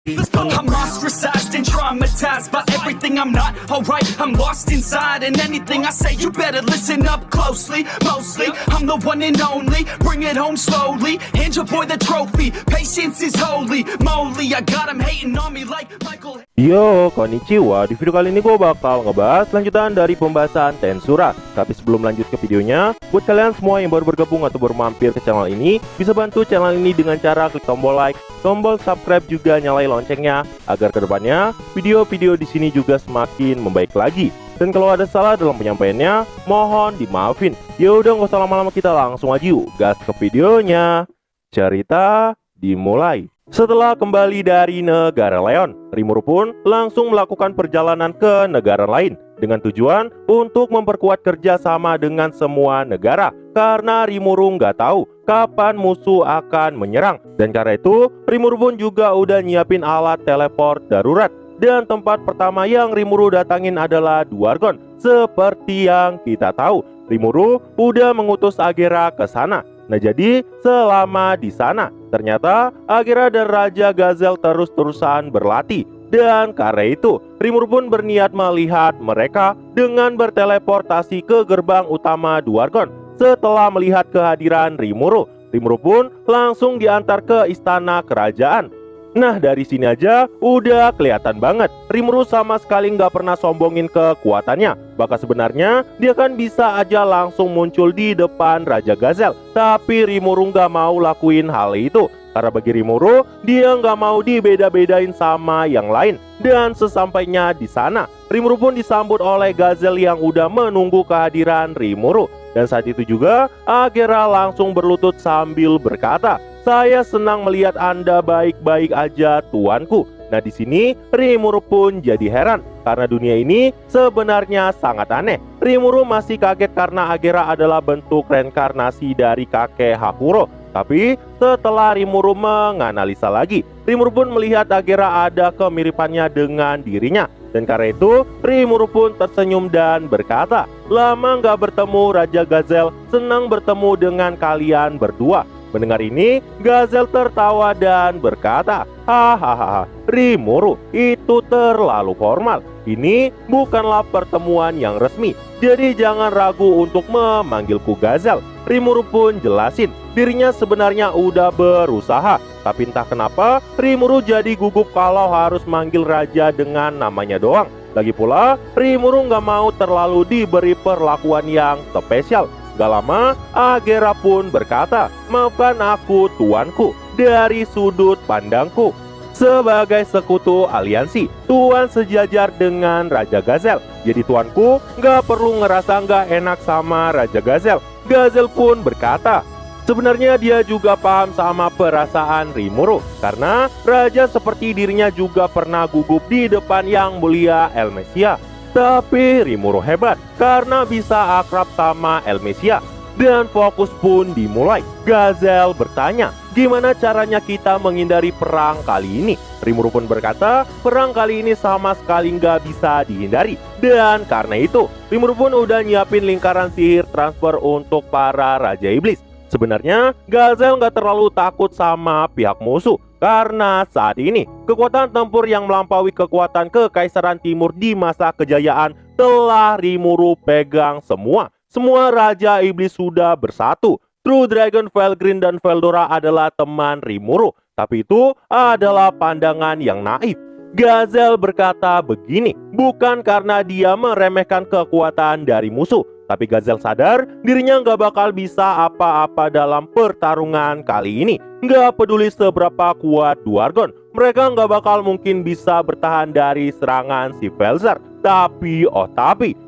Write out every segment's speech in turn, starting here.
I'm ostracized and traumatized by everything I'm not alright. I'm lost inside, and anything I say you better listen up closely. Mostly, I'm the one and only. Bring it home slowly. Hand your boy the trophy. Patience is holy moly. I got him hating on me like Michael. Yo, konnichiwa. Di video kali ini gue bakal ngebahas lanjutan dari pembahasan Tensura. Tapi sebelum lanjut ke videonya, buat kalian semua yang baru bergabung atau baru mampir ke channel ini, bisa bantu channel ini dengan cara klik tombol like, tombol subscribe, juga nyalain loncengnya agar kedepannya video-video di sini juga semakin membaik lagi. Dan kalau ada salah dalam penyampaiannya, mohon dimaafin. Ya udah, nggak usah lama-lama, kita langsung aja yuk gas ke videonya. Cerita dimulai. Setelah kembali dari negara Leon, Rimuru pun langsung melakukan perjalanan ke negara lain dengan tujuan untuk memperkuat kerjasama dengan semua negara, karena Rimuru nggak tahu kapan musuh akan menyerang. Dan karena itu, Rimuru pun juga udah nyiapin alat teleport darurat. Dan tempat pertama yang Rimuru datangin adalah Dwargon. Seperti yang kita tahu, Rimuru udah mengutus Agera ke sana. Nah, jadi selama di sana, ternyata Agera dan Raja Gazel terus-terusan berlatih. Dan karena itu, Rimuru pun berniat melihat mereka dengan berteleportasi ke gerbang utama Dwargon. Setelah melihat kehadiran Rimuru, Rimuru pun langsung diantar ke istana kerajaan. Nah, dari sini aja udah kelihatan banget Rimuru sama sekali nggak pernah sombongin kekuatannya. Bahkan sebenarnya dia kan bisa aja langsung muncul di depan Raja Gazel. Tapi Rimuru nggak mau lakuin hal itu, karena bagi Rimuru dia nggak mau dibeda-bedain sama yang lain. Dan sesampainya di sana, Rimuru pun disambut oleh Gazel yang udah menunggu kehadiran Rimuru. Dan saat itu juga Agera langsung berlutut sambil berkata, "Saya senang melihat Anda baik-baik aja, tuanku." Nah, di sini Rimuru pun jadi heran karena dunia ini sebenarnya sangat aneh. Rimuru masih kaget karena Agera adalah bentuk reinkarnasi dari kakek Hakuro. Tapi setelah Rimuru menganalisa lagi, Rimuru pun melihat Agera ada kemiripannya dengan dirinya. Dan karena itu, Rimuru pun tersenyum dan berkata, "Lama nggak bertemu, Raja Gazel. Senang bertemu dengan kalian berdua." Mendengar ini, Gazel tertawa dan berkata, "Hahaha, Rimuru, itu terlalu formal. Ini bukanlah pertemuan yang resmi. Jadi jangan ragu untuk memanggilku Gazel." Rimuru pun jelasin, dirinya sebenarnya udah berusaha. Tapi entah kenapa, Rimuru jadi gugup kalau harus manggil raja dengan namanya doang. Lagi pula, Rimuru nggak mau terlalu diberi perlakuan yang spesial. Gak lama, Agera pun berkata, "Maafkan aku, tuanku, dari sudut pandangku. Sebagai sekutu aliansi, tuan sejajar dengan Raja Gazel. Jadi tuanku nggak perlu ngerasa nggak enak sama Raja Gazel." Gazel pun berkata, sebenarnya dia juga paham sama perasaan Rimuru, karena raja seperti dirinya juga pernah gugup di depan yang mulia Elmesia. Tapi Rimuru hebat karena bisa akrab sama Elmesia. Dan fokus pun dimulai. Gazel bertanya, "Gimana caranya kita menghindari perang kali ini?" Rimuru pun berkata, "Perang kali ini sama sekali nggak bisa dihindari." Dan karena itu, Rimuru pun udah nyiapin lingkaran sihir transfer untuk para Raja Iblis. Sebenarnya, Gazel nggak terlalu takut sama pihak musuh, karena saat ini kekuatan tempur yang melampaui kekuatan Kekaisaran Timur di masa kejayaan telah Rimuru pegang semua. Semua Raja Iblis sudah bersatu. True Dragon, Felgreen, dan Veldora adalah teman Rimuru. Tapi itu adalah pandangan yang naif. Gazel berkata begini, bukan karena dia meremehkan kekuatan dari musuh, tapi Gazel sadar dirinya nggak bakal bisa apa-apa dalam pertarungan kali ini. Nggak peduli seberapa kuat Dwargon, mereka nggak bakal mungkin bisa bertahan dari serangan si Velzar. Tapi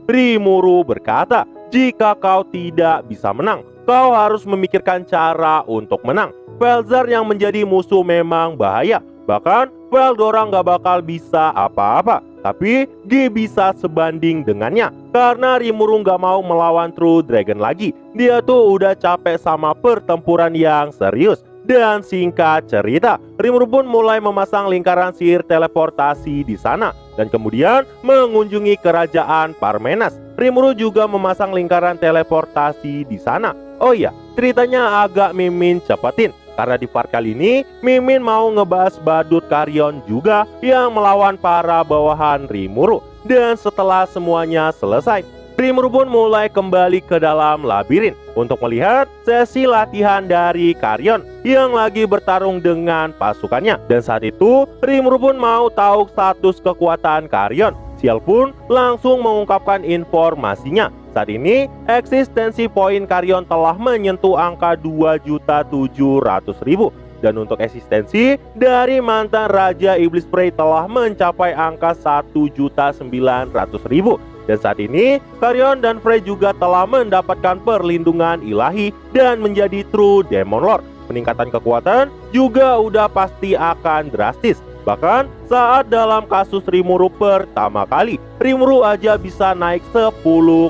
Rimuru berkata, "Jika kau tidak bisa menang, kau harus memikirkan cara untuk menang. Velzar yang menjadi musuh memang bahaya. Bahkan Veldora nggak bakal bisa apa-apa. Tapi G bisa sebanding dengannya. Karena Rimuru nggak mau melawan True Dragon lagi. Dia tuh udah capek sama pertempuran yang serius." Dan singkat cerita, Rimuru pun mulai memasang lingkaran sihir teleportasi di sana. Dan kemudian mengunjungi kerajaan Parmenas. Rimuru juga memasang lingkaran teleportasi di sana. Oh iya, ceritanya agak Mimin cepetin. Karena di part kali ini, Mimin mau ngebahas badut Karyon juga yang melawan para bawahan Rimuru. Dan setelah semuanya selesai, Rimuru pun mulai kembali ke dalam labirin untuk melihat sesi latihan dari Karyon yang lagi bertarung dengan pasukannya. Dan saat itu, Rimuru pun mau tahu status kekuatan Karyon. Sial pun langsung mengungkapkan informasinya. Saat ini, eksistensi poin Karyon telah menyentuh angka 2.700.000. Dan untuk eksistensi dari mantan Raja Iblis Prey telah mencapai angka 1.900.000. Dan saat ini, Karyon dan Frey juga telah mendapatkan perlindungan ilahi dan menjadi True Demon Lord. Peningkatan kekuatan juga udah pasti akan drastis. Bahkan saat dalam kasus Rimuru pertama kali, Rimuru aja bisa naik 10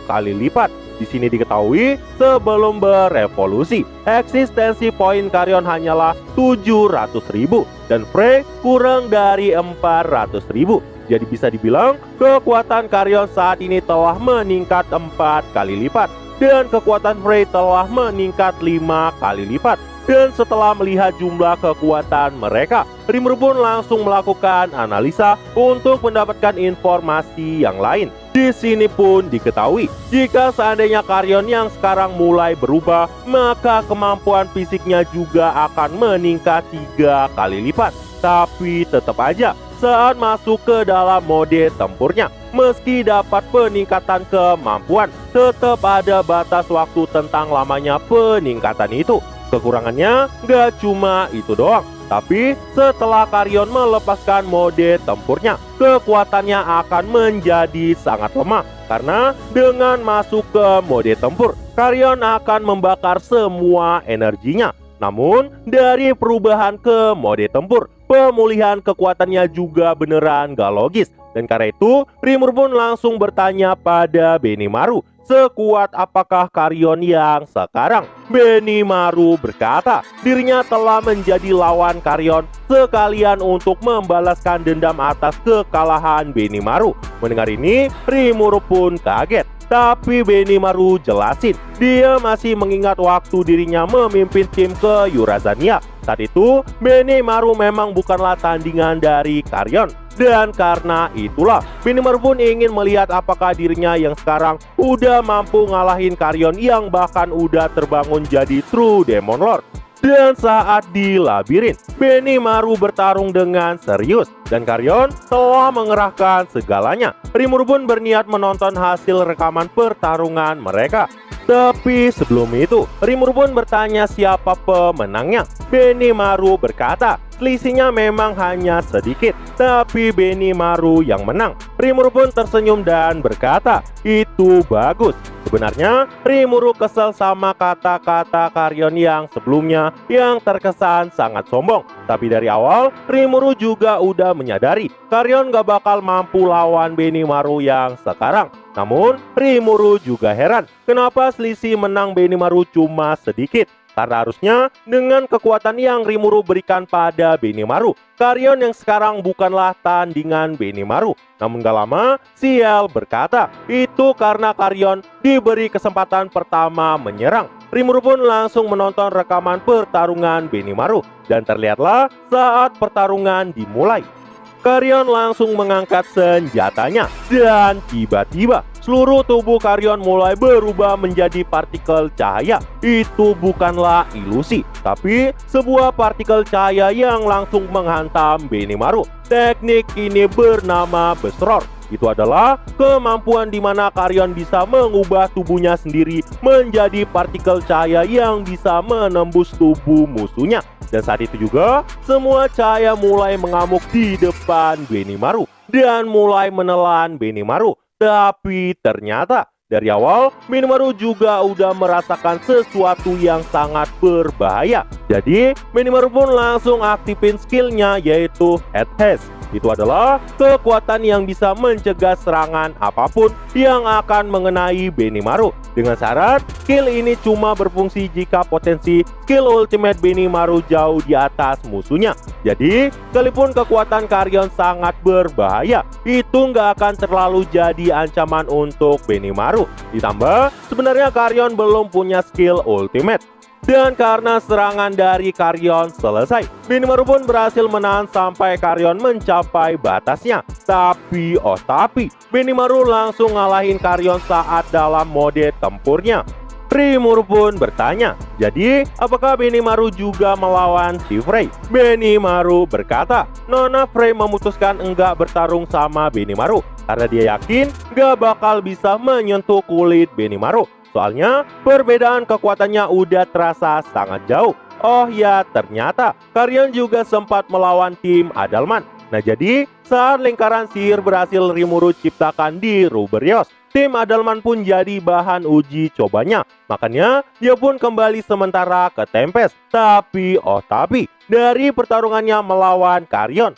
kali lipat. Di sini diketahui sebelum berevolusi, eksistensi poin Karyon hanyalah 700.000 dan Frey kurang dari 400.000. Jadi bisa dibilang kekuatan Karyon saat ini telah meningkat 4 kali lipat dan kekuatan Frey telah meningkat 5 kali lipat. Dan setelah melihat jumlah kekuatan mereka, Rimuru pun langsung melakukan analisa untuk mendapatkan informasi yang lain. Di sini pun diketahui, jika seandainya Karyon yang sekarang mulai berubah, maka kemampuan fisiknya juga akan meningkat 3 kali lipat. Tapi tetap aja, saat masuk ke dalam mode tempurnya, meski dapat peningkatan kemampuan, tetap ada batas waktu tentang lamanya peningkatan itu. Kekurangannya gak cuma itu doang, tapi setelah Karyon melepaskan mode tempurnya, kekuatannya akan menjadi sangat lemah. Karena dengan masuk ke mode tempur, Karyon akan membakar semua energinya. Namun dari perubahan ke mode tempur, pemulihan kekuatannya juga beneran gak logis. Dan karena itu, Rimuru pun langsung bertanya pada Benimaru, sekuat apakah Karyon yang sekarang? Benimaru berkata, dirinya telah menjadi lawan Karyon sekalian untuk membalaskan dendam atas kekalahan Benimaru. Mendengar ini, Rimuru pun kaget. Tapi Benimaru jelasin, dia masih mengingat waktu dirinya memimpin tim ke Yurazania. Saat itu, Benimaru memang bukanlah tandingan dari Karyon. Dan karena itulah, Benimaru pun ingin melihat apakah dirinya yang sekarang udah mampu ngalahin Karyon yang bahkan udah terbangun jadi True Demon Lord. Dan saat di labirin, Benimaru bertarung dengan serius dan Karyon telah mengerahkan segalanya. Rimuru pun berniat menonton hasil rekaman pertarungan mereka. Tapi sebelum itu, Rimuru pun bertanya siapa pemenangnya. Benimaru berkata, selisihnya memang hanya sedikit, tapi Benimaru yang menang. Rimuru pun tersenyum dan berkata, itu bagus. Sebenarnya, Rimuru kesel sama kata-kata Karyon yang sebelumnya yang terkesan sangat sombong. Tapi dari awal, Rimuru juga udah menyadari Karyon gak bakal mampu lawan Benimaru yang sekarang. Namun, Rimuru juga heran kenapa selisih menang Benimaru cuma sedikit. Karena harusnya dengan kekuatan yang Rimuru berikan pada Benimaru, Karyon yang sekarang bukanlah tandingan Benimaru. Namun gak lama, Sial berkata, itu karena Karyon diberi kesempatan pertama menyerang. Rimuru pun langsung menonton rekaman pertarungan Benimaru. Dan terlihatlah saat pertarungan dimulai, Karyon langsung mengangkat senjatanya. Dan tiba-tiba seluruh tubuh Karyon mulai berubah menjadi partikel cahaya. Itu bukanlah ilusi, tapi sebuah partikel cahaya yang langsung menghantam Benimaru. Teknik ini bernama Besror. Itu adalah kemampuan di mana Karyon bisa mengubah tubuhnya sendiri menjadi partikel cahaya yang bisa menembus tubuh musuhnya. Dan saat itu juga, semua cahaya mulai mengamuk di depan Benimaru dan mulai menelan Benimaru. Tapi ternyata dari awal Benimaru juga udah merasakan sesuatu yang sangat berbahaya. Jadi Benimaru pun langsung aktifin skillnya, yaitu Haste. Itu adalah kekuatan yang bisa mencegah serangan apapun yang akan mengenai Benimaru. Dengan syarat, skill ini cuma berfungsi jika potensi skill ultimate Benimaru jauh di atas musuhnya. Jadi, sekalipun kekuatan Karyon sangat berbahaya, itu nggak akan terlalu jadi ancaman untuk Benimaru. Ditambah, sebenarnya Karyon belum punya skill ultimate. Dan karena serangan dari Karyon selesai, Benimaru pun berhasil menahan sampai Karyon mencapai batasnya. Tapi Benimaru langsung ngalahin Karyon saat dalam mode tempurnya. Rimuru pun bertanya, jadi apakah Benimaru juga melawan si Frey? Benimaru berkata, Nona Frey memutuskan enggak bertarung sama Benimaru karena dia yakin gak bakal bisa menyentuh kulit Benimaru. Soalnya perbedaan kekuatannya udah terasa sangat jauh. Oh ya, ternyata Karyon juga sempat melawan tim Adalman. Nah jadi saat lingkaran sihir berhasil Rimuru ciptakan di Ruberios, tim Adalman pun jadi bahan uji cobanya. Makanya dia pun kembali sementara ke Tempest. Tapi dari pertarungannya melawan Karyon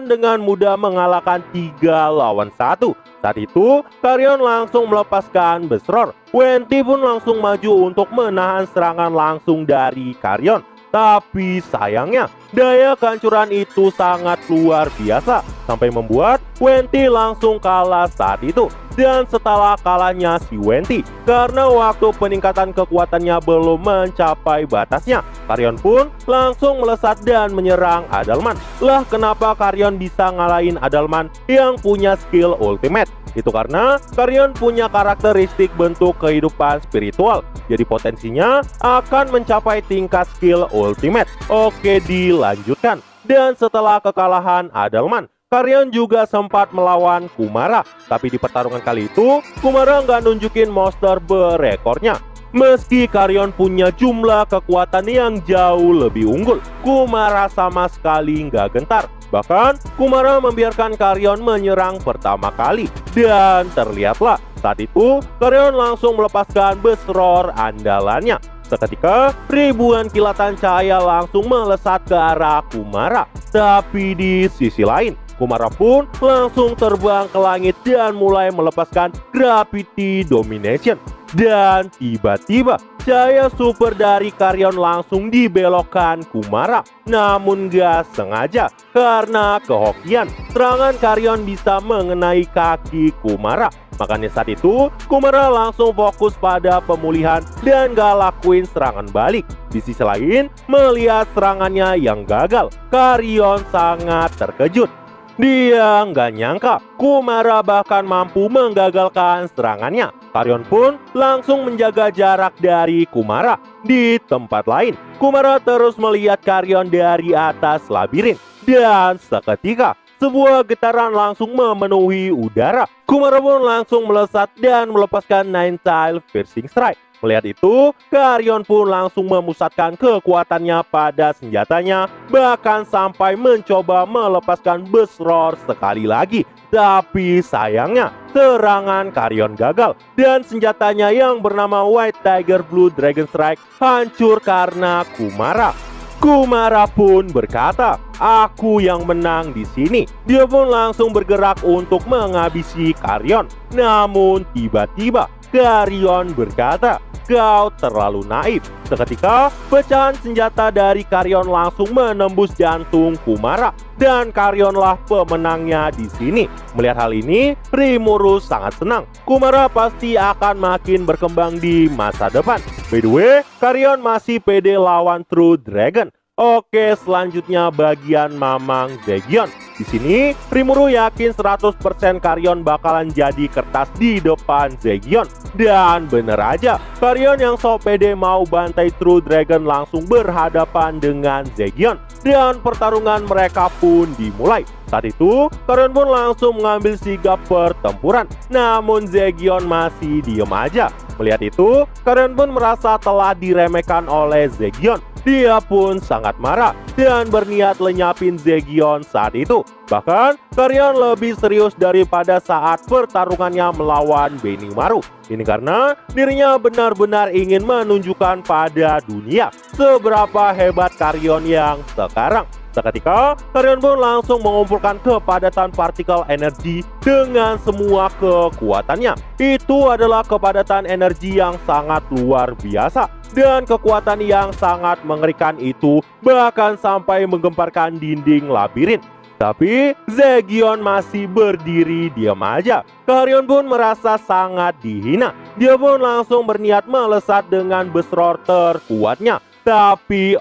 dengan mudah mengalahkan 3 lawan 1. Saat itu Karyon langsung melepaskan Besror. Wenti pun langsung maju untuk menahan serangan langsung dari Karyon. Tapi sayangnya daya kehancuran itu sangat luar biasa sampai membuat Wenti langsung kalah saat itu. Dan setelah kalahnya si Wenti, karena waktu peningkatan kekuatannya belum mencapai batasnya, Karyon pun langsung melesat dan menyerang Adalman. Lah kenapa Karyon bisa ngalahin Adalman yang punya skill ultimate? Itu karena Karyon punya karakteristik bentuk kehidupan spiritual. Jadi potensinya akan mencapai tingkat skill ultimate. Oke, dilanjutkan. Dan setelah kekalahan Adalman, Karyon juga sempat melawan Kumara. Tapi di pertarungan kali itu, Kumara nggak nunjukin monster berekornya. Meski Karyon punya jumlah kekuatan yang jauh lebih unggul, Kumara sama sekali nggak gentar. Bahkan Kumara membiarkan Karyon menyerang pertama kali. Dan terlihatlah saat itu Karyon langsung melepaskan Besror andalannya. Seketika ribuan kilatan cahaya langsung melesat ke arah Kumara. Tapi di sisi lain, Kumara pun langsung terbang ke langit dan mulai melepaskan Gravity Domination. Dan tiba-tiba cahaya super dari Karyon langsung dibelokkan Kumara. Namun gak sengaja, karena kehokian serangan Karyon bisa mengenai kaki Kumara. Makanya saat itu Kumara langsung fokus pada pemulihan dan gak lakuin serangan balik. Di sisi lain, melihat serangannya yang gagal, Karyon sangat terkejut. Dia nggak nyangka Kumara bahkan mampu menggagalkan serangannya. Karyon pun langsung menjaga jarak dari Kumara. Di tempat lain, Kumara terus melihat Karyon dari atas labirin. Dan seketika sebuah getaran langsung memenuhi udara. Kumara pun langsung melesat dan melepaskan Nine-Tail Piercing Strike. Melihat itu, Karyon pun langsung memusatkan kekuatannya pada senjatanya, bahkan sampai mencoba melepaskan Besror sekali lagi. Tapi sayangnya, serangan Karyon gagal dan senjatanya yang bernama White Tiger Blue Dragon Strike hancur karena Kumara. Kumara pun berkata, "Aku yang menang di sini." Dia pun langsung bergerak untuk menghabisi Karyon. Namun tiba-tiba Karyon berkata, "Kau terlalu naif." Seketika pecahan senjata dari Karyon langsung menembus jantung Kumara dan Karyonlah pemenangnya di sini. Melihat hal ini, Rimuru sangat senang. Kumara pasti akan makin berkembang di masa depan. By the way, Karyon masih pede lawan True Dragon. Oke, selanjutnya bagian Mamang Zegion. Di sini, Rimuru yakin 100% Karyon bakalan jadi kertas di depan Zegion. Dan bener aja, Karyon yang sok pede mau bantai True Dragon langsung berhadapan dengan Zegion. Dan pertarungan mereka pun dimulai. Saat itu, Karyon pun langsung mengambil sigap pertempuran. Namun Zegion masih diem aja. Melihat itu, Karyon pun merasa telah diremehkan oleh Zegion. Dia pun sangat marah dan berniat lenyapin Zegion saat itu. Bahkan, Karyon lebih serius daripada saat pertarungannya melawan Benimaru. Ini karena dirinya benar-benar ingin menunjukkan pada dunia seberapa hebat Karyon yang sekarang. Seketika, Karyon pun langsung mengumpulkan kepadatan partikel energi dengan semua kekuatannya. Itu adalah kepadatan energi yang sangat luar biasa. Dan kekuatan yang sangat mengerikan itu bahkan sampai menggemparkan dinding labirin. Tapi Zegion masih berdiri diam aja. Karyon pun merasa sangat dihina. Dia pun langsung berniat melesat dengan besror terkuatnya. Tapi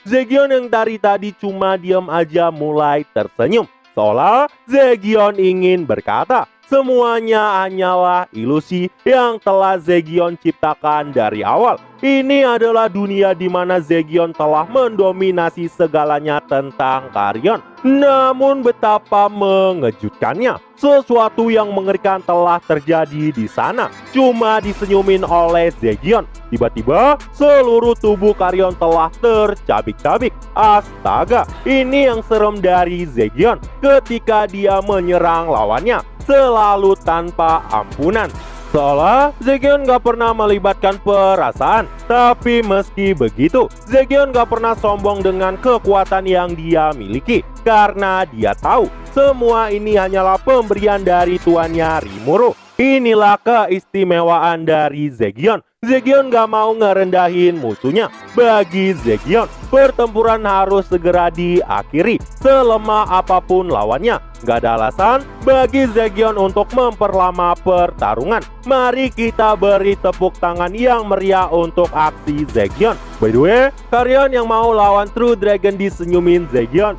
Zegion yang dari tadi cuma diam aja mulai tersenyum. Seolah Zegion ingin berkata, semuanya hanyalah ilusi yang telah Zegion ciptakan dari awal. Ini adalah dunia di mana Zegion telah mendominasi segalanya tentang Karyon. Namun betapa mengejutkannya, sesuatu yang mengerikan telah terjadi di sana. Cuma disenyumin oleh Zegion. Tiba-tiba seluruh tubuh Karyon telah tercabik-cabik. Astaga, ini yang serem dari Zegion ketika dia menyerang lawannya. Selalu tanpa ampunan. Seolah Zegion gak pernah melibatkan perasaan. Tapi meski begitu, Zegion gak pernah sombong dengan kekuatan yang dia miliki. Karena dia tahu semua ini hanyalah pemberian dari tuannya Rimuru. Inilah keistimewaan dari Zegion. Zegion gak mau ngerendahin musuhnya. Bagi Zegion, pertempuran harus segera diakhiri selemah apapun lawannya. Gak ada alasan bagi Zegion untuk memperlama pertarungan. Mari kita beri tepuk tangan yang meriah untuk aksi Zegion. By the way, Karyon yang mau lawan True Dragon disenyumin Zegion.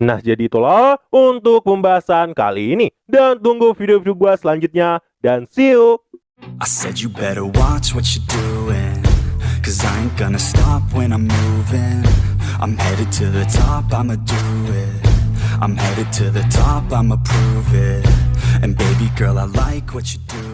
Nah, jadi itulah untuk pembahasan kali ini. Dan tunggu video-video gua selanjutnya. Dan see you! I said you better watch what you're doing, 'cause I ain't gonna stop when I'm moving. I'm headed to the top, I'ma do it. I'm headed to the top, I'ma prove it. And baby girl, I like what you do.